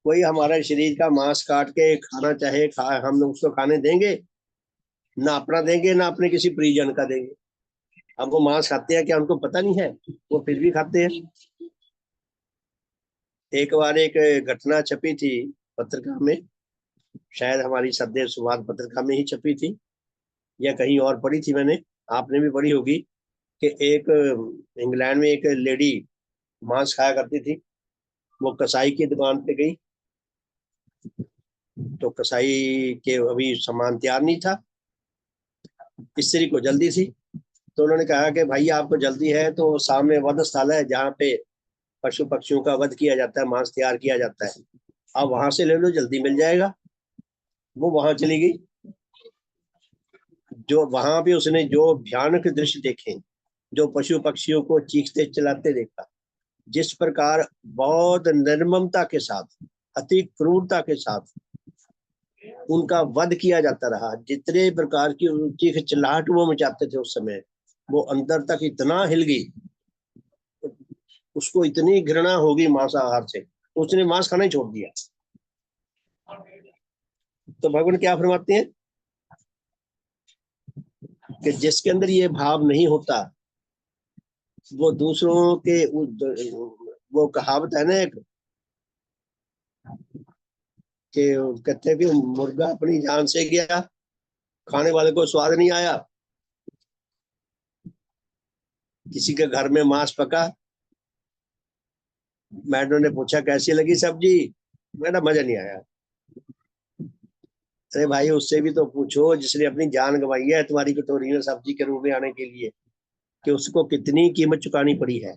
कोई हमारा शरीर का मांस काट के खाना चाहे हम लोग उसको खाने देंगे? ना अपना देंगे, ना अपने किसी परिजन का देंगे। हम वो मांस खाते हैं, क्या उनको पता नहीं है? वो फिर भी खाते हैं। एक बार एक घटना छपी थी पत्रिका में, शायद हमारी सदैव संवाद पत्रिका में ही छपी थी या कहीं और पढ़ी थी मैंने, आपने भी पढ़ी होगी, कि एक इंग्लैंड में एक लेडी मांस खाया करती थी। वो कसाई की दुकान पे गई, तो कसाई के अभी सामान तैयार नहीं था, स्त्री को जल्दी थी। तो उन्होंने कहा कि भाई आपको जल्दी है तो सामने वध स्थल है जहाँ पे पशु पक्षियों का वध किया जाता है, मांस तैयार किया जाता है, आप वहां से ले लो, जल्दी मिल जाएगा। वो वहां चली गई। जो वहां पे उसने जो भयानक दृश्य देखे, जो पशु पक्षियों को चीखते चिल्लाते देखा, जिस प्रकार बहुत निर्ममता के साथ अति क्रूरता के साथ उनका वध किया जाता रहा। जितने प्रकार की चीख चिल्लाहट वो मचाते थे उस समय, वो अंदर तक इतना हिल गई, उसको इतनी घृणा होगी मांसाहार से, उसने मांस खाना ही छोड़ दिया। तो भगवान क्या फरमाते हैं कि जिसके अंदर ये भाव नहीं होता, वो दूसरों के वो कहावत है ना एक, कि कहते हैं कि मुर्गा अपनी जान से गया, खाने वाले को स्वाद नहीं आया। किसी के घर में मांस पका, मैडम ने पूछा कैसी लगी सब्जी, मैडम मजा नहीं आया। अरे भाई उससे भी तो पूछो जिसने अपनी जान गंवाई है तुम्हारी कटोरी में सब्जी के रूप में आने के लिए, कि उसको कितनी कीमत चुकानी पड़ी है।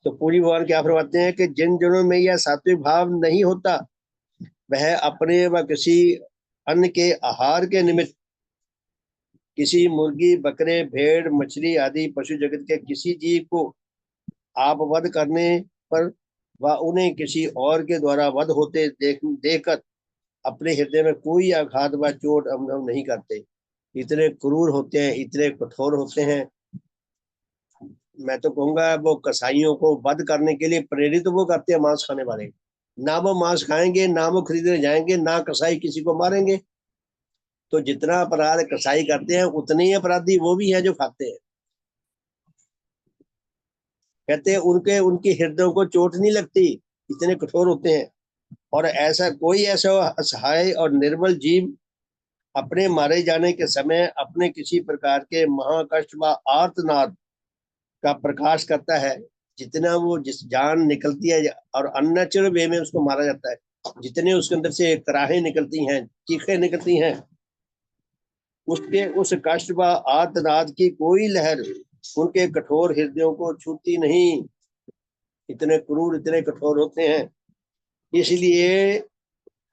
तो पूरी भगवान क्या फरमाते हैं कि जिन जनों में यह सात्विक भाव नहीं होता, वह अपने व किसी अन्य के आहार के निमित्त किसी मुर्गी, बकरे, भेड़, मछली आदि पशु जगत के किसी जीव को आप वध करने पर व उन्हें किसी और के द्वारा वध होते देखकर अपने हृदय में कोई आघात व चोट अनुभव नहीं करते। इतने क्रूर होते हैं, इतने कठोर होते हैं। मैं तो कहूंगा वो कसाईयों को वध करने के लिए प्रेरित वो करते हैं मांस खाने वाले। ना वो मांस खाएंगे, ना वो खरीदने जाएंगे, ना कसाई किसी को मारेंगे। तो जितना अपराध कसाई करते हैं उतने ही अपराधी वो भी हैं जो खाते हैं। कहते हैं उनके उनके हृदयों को चोट नहीं लगती, इतने कठोर होते हैं। और ऐसा कोई ऐसा असहाय और निर्बल जीव अपने मारे जाने के समय अपने किसी प्रकार के महाकष्ट व आर्तनाद का प्रकाश करता है, जितना वो जिस जान निकलती है और अननेचुरल वे में उसको मारा जाता है, जितने उसके अंदर से कराहें निकलती हैं, चीखें निकलती हैं, उसके उस कष्ट व आर्तनाद की कोई लहर उनके कठोर हृदयों को छूती नहीं। इतने क्रूर, इतने कठोर होते हैं। इसलिए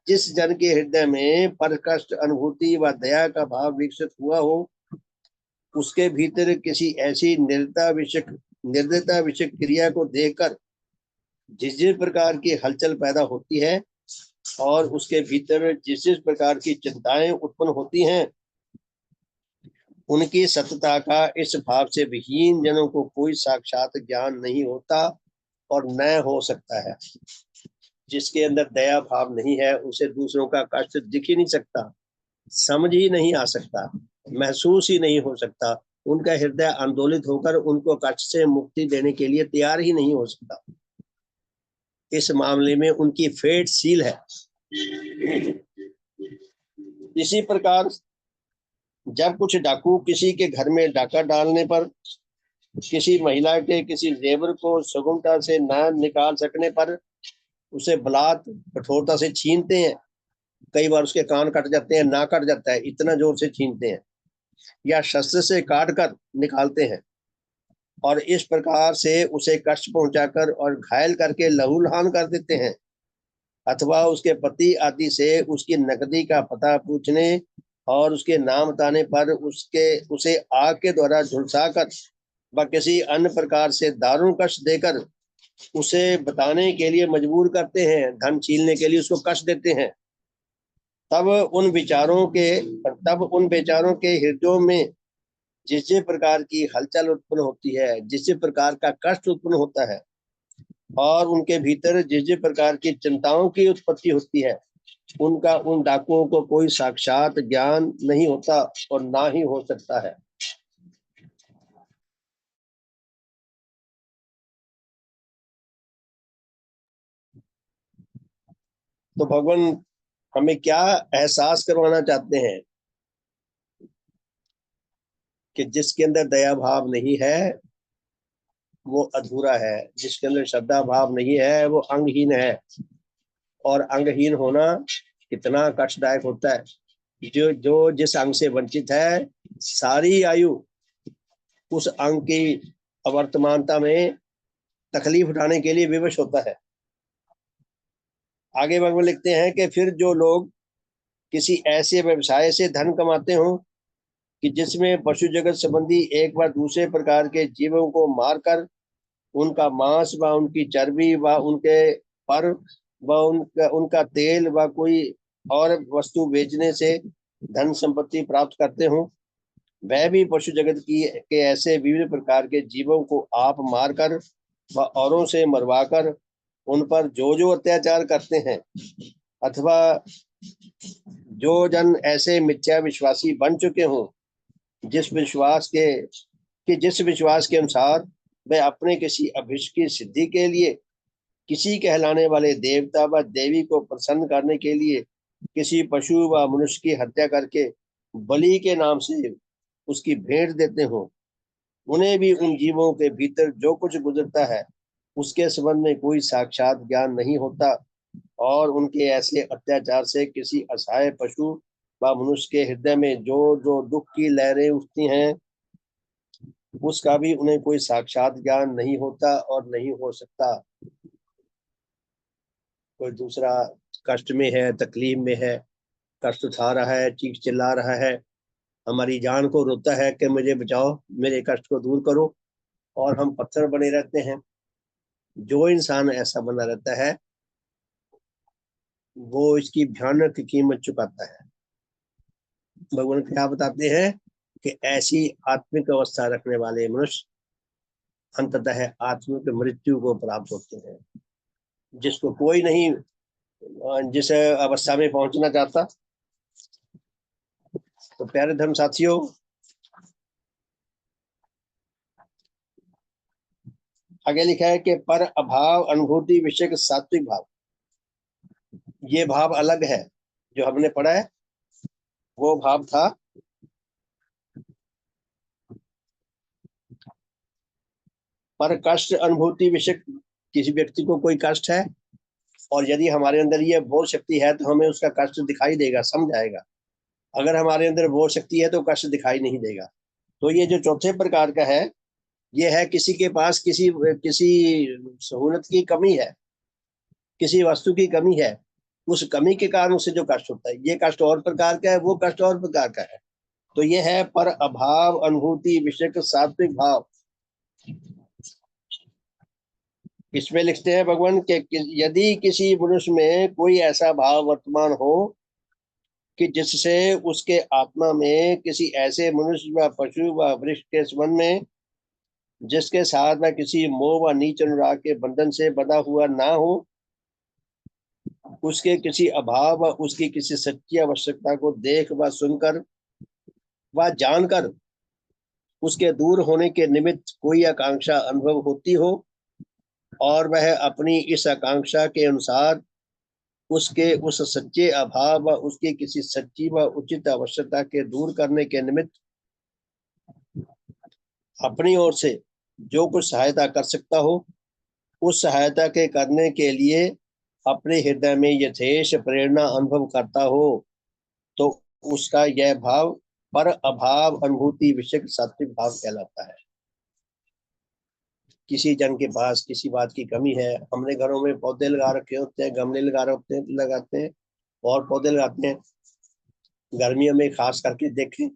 जिस जन के हृदय में पर कष्ट, अनुभूति व दया का भाव विकसित हुआ हो, उसके भीतर किसी ऐसी निर्दयता विषयक क्रिया को देखकर जिस जिस प्रकार की हलचल पैदा होती है और उसके भीतर जिस जिस प्रकार की चिंताएं उत्पन्न होती हैं, उनकी सत्यता का इस भाव से विहीन जनों को कोई साक्षात ज्ञान नहीं होता और न हो सकता है। जिसके अंदर दया भाव नहीं है उसे दूसरों का कष्ट दिख ही नहीं सकता, समझ ही नहीं आ सकता, महसूस ही नहीं हो सकता। उनका हृदय आंदोलित होकर उनको कष्ट से मुक्ति देने के लिए तैयार ही नहीं हो सकता। इस मामले में उनकी फेट सील है। इसी प्रकार जब कुछ डाकू किसी के घर में डाका डालने पर किसी महिला के किसी जेवर को सुगमता से न निकाल सकने पर उसे बलात् कठोरता से छीनते हैं, कई बार उसके कान कट जाते हैं, नाक कट जाता है, इतना जोर से छीनते हैं, या शस्त्र से काट कर निकालते हैं, और इस प्रकार से उसे कष्ट पहुंचाकर और घायल करके लहूलुहान कर देते हैं, अथवा उसके पति आदि से उसकी नकदी का पता पूछने और उसके नाम बताने पर उसे आग के द्वारा झुलसाकर व किसी अन्य प्रकार से दारुण कष्ट देकर उसे बताने के लिए मजबूर करते हैं, धन छीनने के लिए उसको कष्ट देते हैं। तब उन बेचारों के हृदयों में जिस जिस प्रकार की हलचल उत्पन्न होती है, जिस जिस प्रकार का कष्ट उत्पन्न होता है और उनके भीतर जिस जिस प्रकार की चिंताओं की उत्पत्ति होती है, उनका उन डाकुओं को कोई साक्षात ज्ञान नहीं होता और ना ही हो सकता है। तो भगवान हमें क्या एहसास करवाना चाहते हैं कि जिसके अंदर दया भाव नहीं है वो अधूरा है, जिसके अंदर श्रद्धा भाव नहीं है वो अंगहीन है। और अंगहीन होना कितना कष्टदायक होता है। जो जो जिस अंग से वंचित है, सारी आयु उस अंग की अवर्तमानता में तकलीफ उठाने के लिए विवश होता है। आगे भगवान लिखते हैं कि फिर जो लोग किसी ऐसे व्यवसाय से धन कमाते हो कि जिसमें पशु जगत संबंधी एक बार दूसरे प्रकार के जीवों को मारकर उनका मांस व उनकी चर्बी व उनके पर व उनका उनका तेल व कोई और वस्तु बेचने से धन संपत्ति प्राप्त करते हो, वह भी पशु जगत की के ऐसे विभिन्न प्रकार के जीवों को आप मारकर व औरों से मरवाकर उन पर जो जो अत्याचार करते हैं, अथवा जो जन ऐसे मिथ्या विश्वासी बन चुके हों जिस विश्वास के अनुसार वे अपने किसी अभिष्ट की सिद्धि के लिए किसी कहलाने वाले देवता व देवी को प्रसन्न करने के लिए किसी पशु व मनुष्य की हत्या करके बलि के नाम से उसकी भेंट देते हो, उन्हें भी उन जीवों के भीतर जो कुछ गुजरता है उसके संबंध में कोई साक्षात ज्ञान नहीं होता, और उनके ऐसे अत्याचार से किसी असहाय पशु व मनुष्य के हृदय में जो जो दुख की लहरें उठती हैं उसका भी उन्हें कोई साक्षात ज्ञान नहीं होता और नहीं हो सकता। कोई दूसरा कष्ट में है, तकलीफ में है, कष्ट उठा रहा है, चीख चिल्ला रहा है, हमारी जान को रोता है कि मुझे बचाओ, मेरे कष्ट को दूर करो, और हम पत्थर बने रहते हैं। जो इंसान ऐसा बना रहता है वो इसकी भयानक कीमत चुकाता है। भगवान क्या बताते हैं कि ऐसी आत्मिक अवस्था रखने वाले मनुष्य अंततः आत्मिक मृत्यु को प्राप्त होते हैं, जिसको कोई नहीं जिस अवस्था में पहुंचना चाहता। तो प्यारे धर्म साथियों, आगे लिखा है कि पर अभाव अनुभूति विषय के सात्विक भाव, ये भाव अलग है। जो हमने पढ़ा है वो भाव था पर कष्ट अनुभूति विषय। किसी व्यक्ति को कोई कष्ट है और यदि हमारे अंदर ये बोध शक्ति है तो हमें उसका कष्ट दिखाई देगा, समझ आएगा। अगर हमारे अंदर बोध शक्ति है तो कष्ट दिखाई नहीं देगा। तो ये जो चौथे प्रकार का है, ये है किसी के पास किसी किसी सहूलत की कमी है, किसी वस्तु की कमी है, उस कमी के कारण उसे जो कष्ट होता है, ये कष्ट और प्रकार का है, वो कष्ट और प्रकार का है। तो ये है पर अभाव अनुभूति विषय का सात्विक भाव। इसमें लिखते हैं भगवान के यदि किसी मनुष्य में कोई ऐसा भाव वर्तमान हो कि जिससे उसके आत्मा में किसी ऐसे मनुष्य व पशु व वृक्ष के संबंध में जिसके साथ वह किसी मोह व नीच अनुराग के बंधन से बंधा हुआ ना हो, उसके किसी अभाव व उसकी किसी सच्ची आवश्यकता को देख व सुनकर व जानकर उसके दूर होने के निमित्त कोई आकांक्षा अनुभव होती हो, और वह अपनी इस आकांक्षा के अनुसार उसके उस सच्चे अभाव व उसकी किसी सच्ची व उचित आवश्यकता के दूर करने के निमित्त अपनी ओर से जो कुछ सहायता कर सकता हो, उस सहायता के करने के लिए अपने हृदय में यथेश प्रेरणा अनुभव करता हो, तो उसका यह भाव पर अभाव अनुभूति विषय सात्विक भाव कहलाता है। किसी जन के पास किसी बात की कमी है, हमने घरों में पौधे लगा रखे होते हैं, गमले लगाते हैं और पौधे लगाते हैं। गर्मियों में खास करके देखें,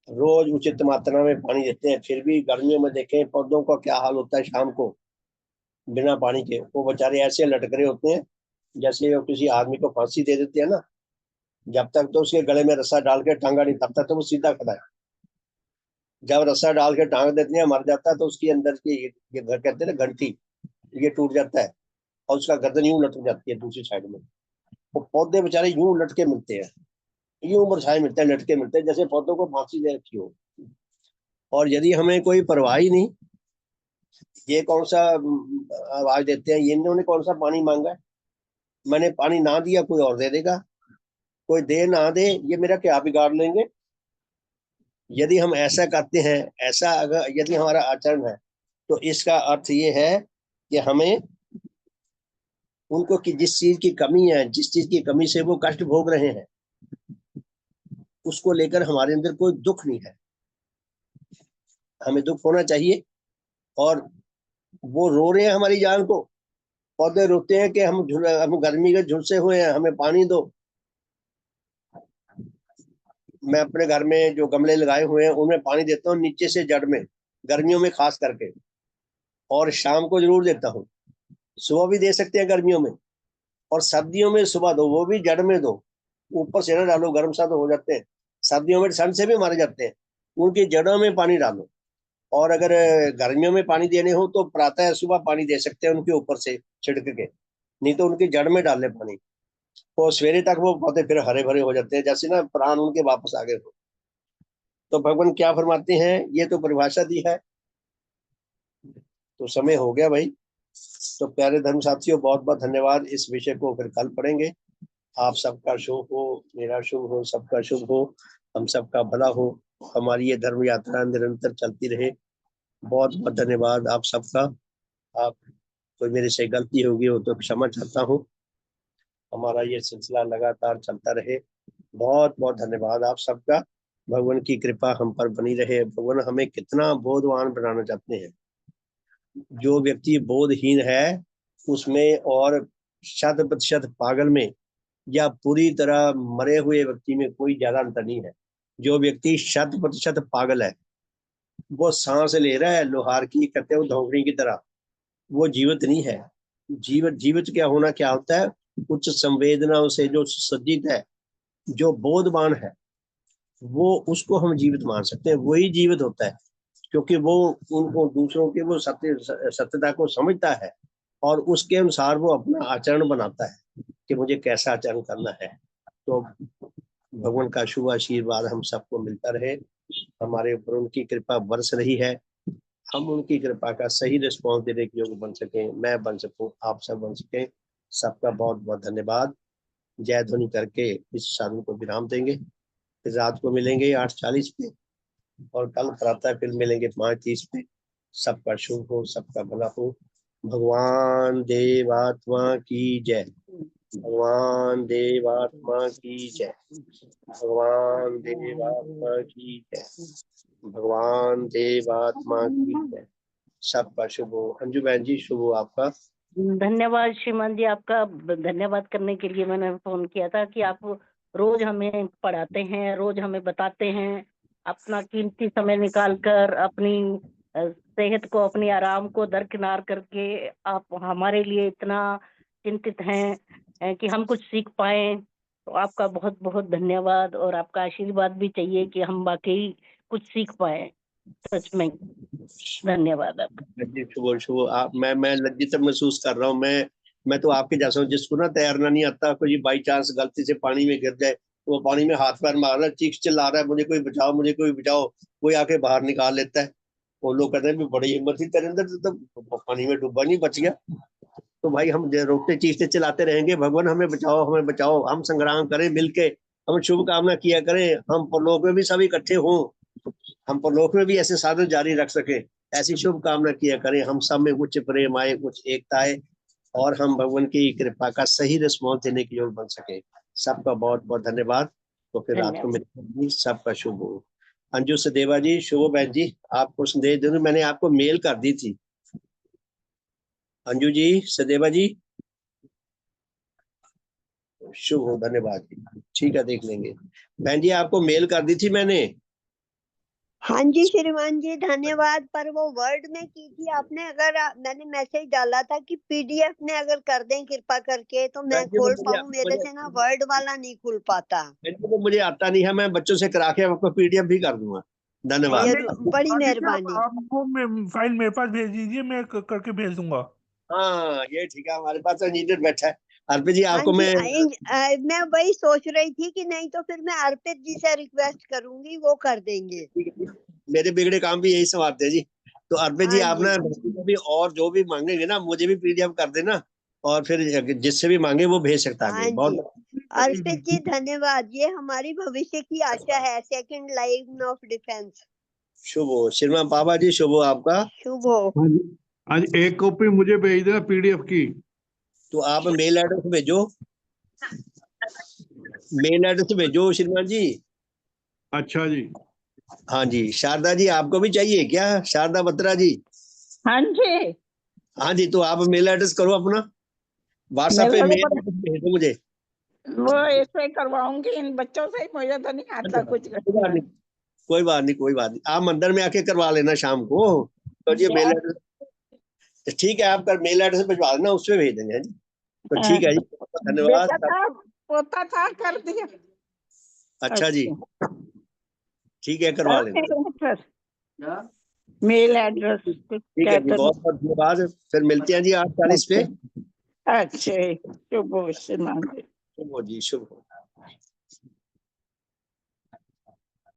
रोज उचित मात्रा में पानी देते हैं, फिर भी गर्मियों में देखें पौधों का क्या हाल होता है। शाम को बिना पानी के वो बेचारे ऐसे लटक रहे होते हैं जैसे वो किसी आदमी को फांसी दे देते हैं ना। जब तक तो उसके गले में रस्सा डाल के टांगा नहीं, तब तक तो वो सीधा खड़ा है। जब रस्सा डाल के टांग देते हैं, मर जाता है, तो उसकी अंदर की ये घर कहते हैं ना घंटी, ये टूट जाता है और उसका गर्दन यूं लटक जाती है दूसरी साइड में। वो पौधे बेचारे यूं लटके मिलते हैं, यूं मुरझाए मिलते हैं, लटके मिलते हैं, जैसे पौधों को फांसी दे रखी हो। और यदि हमें कोई परवाह ही नहीं, ये कौन सा आवाज देते हैं, ये इन्होंने कौन सा पानी मांगा है, मैंने पानी ना दिया कोई और दे देगा, कोई दे ना दे ये मेरा क्या बिगाड़ लेंगे। यदि हम ऐसा करते हैं, ऐसा अगर यदि हमारा आचरण है, तो इसका अर्थ ये है कि हमें उनको कि जिस चीज की कमी है, जिस चीज की कमी से वो कष्ट भोग रहे हैं, उसको लेकर हमारे अंदर कोई दुख नहीं है। हमें दुख होना चाहिए, और वो रो रहे हैं हमारी जान को। पौधे रोते हैं कि हम गर्मी के झुलसे हुए हैं, हमें पानी दो। मैं अपने घर में जो गमले लगाए हुए हैं उनमें पानी देता हूँ नीचे से जड़ में, गर्मियों में खास करके, और शाम को जरूर देता हूँ। सुबह भी दे सकते हैं गर्मियों में, और सर्दियों में सुबह दो, वो भी जड़ में दो। ऊपर से ना डालो, गर्म सा तो हो जाते हैं। सर्दियों में ठंड से भी मारे जाते हैं, उनकी जड़ों में पानी डालो। और अगर गर्मियों में पानी देने हो तो प्रातः सुबह पानी दे सकते हैं उनके ऊपर से छिड़क के, नहीं तो उनकी जड़ में डाल ले पानी। और सवेरे तक वो पौधे फिर हरे भरे हो जाते हैं, जैसे ना प्राण उनके वापस आ गए हो। तो भगवान क्या फरमाते हैं, ये तो परिभाषा दी है। तो समय हो गया भाई। तो प्यारे धर्म साथियों, बहुत बहुत धन्यवाद। इस विषय को फिर कल पढ़ेंगे। आप सबका शुभ हो, मेरा शुभ हो, सबका शुभ हो, हम सबका भला हो, हमारी ये धर्म यात्रा निरंतर चलती रहे। बहुत बहुत धन्यवाद आप सबका। आप कोई मेरे से गलती होगी हो तो क्षमा चाहता हूँ। हमारा ये सिलसिला लगातार चलता रहे। बहुत बहुत धन्यवाद आप सबका। भगवान की कृपा हम पर बनी रहे। भगवान हमें कितना बोधवान बनाना चाहते हैं। जो व्यक्ति बोधहीन है उसमें और 100% पागल में या पूरी तरह मरे हुए व्यक्ति में कोई ज्यादा अंतर नहीं है। जो व्यक्ति 100% पागल है, वो सांस ले रहा है लोहार की कहते हो धोखड़ी की तरह, वो जीवित नहीं है। जीवित जीवित क्या होना क्या होता है, उच्च संवेदनाओं से जो सज्जित है, जो बोधवान है, वो उसको हम जीवित मान सकते हैं। वही जीवित होता है, क्योंकि वो उनको दूसरों के वो सत्यता को समझता है और उसके अनुसार वो अपना आचरण बनाता है कि मुझे कैसा आचरण करना है। तो भगवान का शुभ आशीर्वाद हम सबको मिलता रहे। हमारे ऊपर उनकी कृपा बरस रही है। हम उनकी कृपा का सही रिस्पॉन्स देने के योग्य बन सके, मैं बन सकूं, आप सब बन सके। सबका बहुत बहुत धन्यवाद। जय ध्वनि करके इस साधन को विराम देंगे। फिर रात को मिलेंगे 8:40 पे, और कल प्रातः फिर मिलेंगे 5:30 पे। सबका शुभ हो, सबका भला हो। भगवान देवात्मा की जय। भगवान देवात्मा की जय। भगवान देवात्मा की जय। भगवान देवात्मा की जय। सबका शुभ हो। अंजू बहन जी, शुभ हो आपका। धन्यवाद श्रीमान जी, आपका धन्यवाद करने के लिए मैंने फोन किया था कि आप रोज हमें पढ़ाते हैं, रोज हमें बताते हैं, अपना कीमती समय निकालकर अपनी सेहत को, अपनी आराम को दरकिनार करके आप हमारे लिए इतना चिंतित हैं कि हम कुछ सीख पाए। तो आपका बहुत बहुत धन्यवाद, और आपका आशीर्वाद भी चाहिए कि हम वाकई कुछ सीख पाए। सच में धन्यवाद आपका। शुभ शुभ। आप मैं लज्जित महसूस कर रहा हूँ। मैं तो आपके जैसा हूँ जिसको ना तैरना नहीं आता, कोई बाई चांस गलती से पानी में गिर जाए तो वो पानी में हाथ पैर मार रहा है, चीख चिल्ला रहा है, मुझे कोई बचाओ, मुझे कोई बचाओ। कोई आके बाहर निकाल लेता है। वो लोग कहते हैं भी बड़ी हिम्मत थी तेरे अंदर, तो पानी में डूबा नहीं, बच गया। तो भाई हम रोकते चीखते चिल्लाते रहेंगे, भगवान हमें बचाओ, हमें बचाओ। हम संग्राम करें मिलके, हम शुभ कामना किया करें, हम परलोक में भी सब इकट्ठे हों, हम परलोक में भी ऐसे साधन जारी रख सके, ऐसी शुभ कामना किया करें। हम सब में उच्च प्रेम आए, उच्च एकता आए, और हम भगवान की कृपा का सही रिस्पॉन्स देने के योग्य बन सके। सबका बहुत बहुत धन्यवाद। तो फिर रात को मिलेंगे। सबका शुभ हो। अंजू सदेवा जी, शुभ बहन जी, आपको संदेश दे दूं, मैंने आपको मेल कर दी थी। अंजू जी, सदेवा जी, शुभ हो, धन्यवाद जी। ठीक है, देख लेंगे। बहन जी, आपको मेल कर दी थी मैंने। हाँ जी श्रीमान जी, धन्यवाद। पर वो वर्ड में की थी आपने, अगर मैंने मैसेज डाला था कि पीडीएफ में अगर कर दें कृपा करके तो मैं खोल पाऊँ, मेरे से ना वर्ड वाला नहीं खुल पाता। तो मुझे आता नहीं है, मैं बच्चों से करा के आपको पीडीएफ भी कर दूंगा। धन्यवाद। बड़ी मेहरबानी। आपको फाइल मेरे पास भेज दीजिए, मैं करके भेज दूंगा। हाँ, ये ठीक है, हमारे पास इंजीनियर बैठा है। अर्पित जी, हाँ आपको जी, मैं मैं वही सोच रही थी कि नहीं तो फिर मैं अर्पित जी से रिक्वेस्ट करूंगी, वो कर देंगे। मेरे बिगड़े काम भी यही संवारते हैं जी। तो अर्पित जी, हाँ आप जी। ना भी और जो भी मांगेंगे ना, मुझे भी पीडीएफ कर देना, और फिर जिससे भी मांगे वो भेज सकता है हाँ आगे। जी, बहुत अर्पित जी धन्यवाद। ये हमारी भविष्य की आशा है, सेकंड लाइन ऑफ डिफेंस। शुभ हो। श्रीमान बाबा जी, शुभ हो आपका। शुभ हो। आज एक कॉपी मुझे भेज देना पीडीएफ की। तो आप मेल एड्रेस भेजो, मेल एड्रेस भेजो श्रीमान जी। अच्छा जी। हाँ जी। शारदा जी, आपको भी चाहिए क्या? शारदा बत्रा जी। हाँ जी, हाँ जी, तो आप मेल एड्रेस करो अपना, व्हाट्सएप पे मेल एड्रेस भेजो मुझे। वो ऐसे करवाऊंगी इन बच्चों से, मुझे तो नहीं आता कुछ करना। कोई बात नहीं, कोई बात नहीं। आप मंदिर में आके करवा लेना शाम को। तो ये मेल एड्रेस तो ठीक है, आपका मेल एड्रेस भिजवा देना, उसमें भेज देंगे जी। तो ठीक है जी, धन्यवाद। बेटा था, पोता था, कर दिया। अच्छा जी, ठीक है, करवा लेंगे। मेल एड्रेस ठीक है जी, बहुत बहुत धन्यवाद। फिर मिलते हैं जी 8:40 पे। अच्छा, शुभ हो श्रीमान जी। शुभ हो जी, शुभ हो।